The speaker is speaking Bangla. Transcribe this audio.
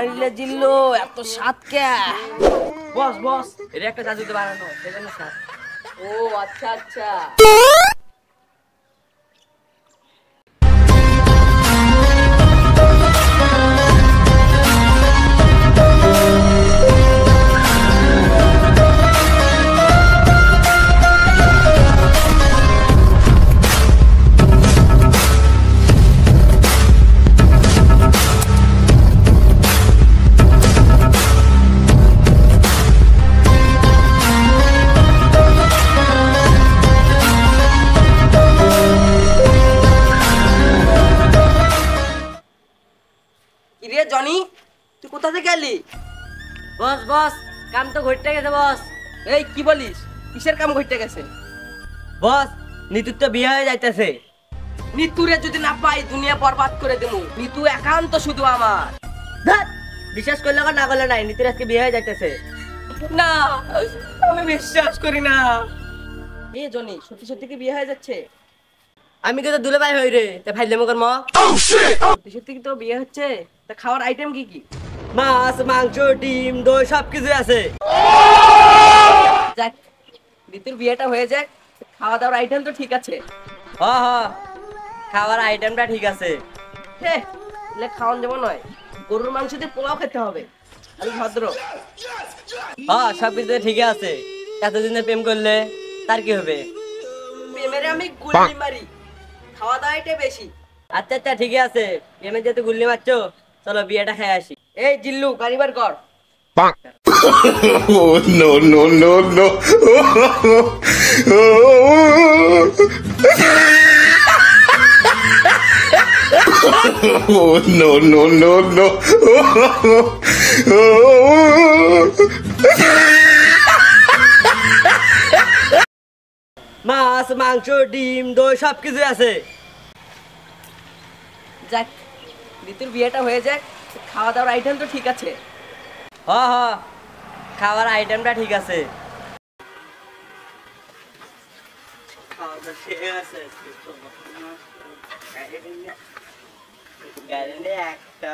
মারিলে জিল্লো এত স্বাদ কে? বস বস, এটা একটা জাদুতে বানানো, সেজন্য স্বাদ। ও আচ্ছা আচ্ছা। কিরে জনি, তুই কোথা থেকে এলি? বস বস, কাম তো ঘটতে গেছে বস। এই কি বলিস? কিসের কাম ঘটতে গেছে? বস, নিতুর তো বিয়ে হয়ে যাইতেছে। নিতুরে যদি না পাই দুনিয়া বরবাদ করে দেবো। নিতু একান্ত শুধু আমার। ধ্যাৎ, বিশ্বাস করলে না করলে নাই, নিতুর আজকে বিয়ে হয়ে যাইতেছে। না, আমি বিশ্বাস করি না। এ জনি, সত্যি সত্যি কি বিয়ে হয়ে যাচ্ছে? আমি কিন্তু দুলে ভাই হই রে, তা ফাইলে মগর ম। সত্যি সত্যি কি তো বিয়ে হচ্ছে? তা খাওয়ার আইটেম কি কি? মাছ, মাংস, ডিম, দই সবকিছু আছে। যাক, নিতুর বিয়েটা হয়ে যাক, খাওয়া দাওয়ার আইটেম তো ঠিক আছে। হ হ, খাওয়ার আইটেমটা ঠিক আছে। হে, এলে খাওয়ান যাবো নয়, গরুর মাংস দিয়ে পোলাও খেতে হবে। আমি ভদ্র। হ্যাঁ, সবকিছু ঠিকই আছে। এতদিনে প্রেম করলে তার কি হবে? প্রেমের আমি গুল্লি মারি, খাওয়া দাওয়াটা বেশি। আচ্ছা আচ্ছা ঠিকই আছে, প্রেমের যেহেতু গুল্লি মারছো, চলো বিয়েটা খেয়ে আসি। এই জিল্লু, কারিবার কর। Oh, no, no, no, no. Oh, no, no, no, no. মাছ, মাংস, ডিম, দই সবকিছু আছে। যাক, নিতুর বিয়েটা হয়ে যাক, খাওয়া দাওয়ার আইটেম তো ঠিক আছে। হ হ, খাওয়ার আইটেমটা ঠিক আছে। একটা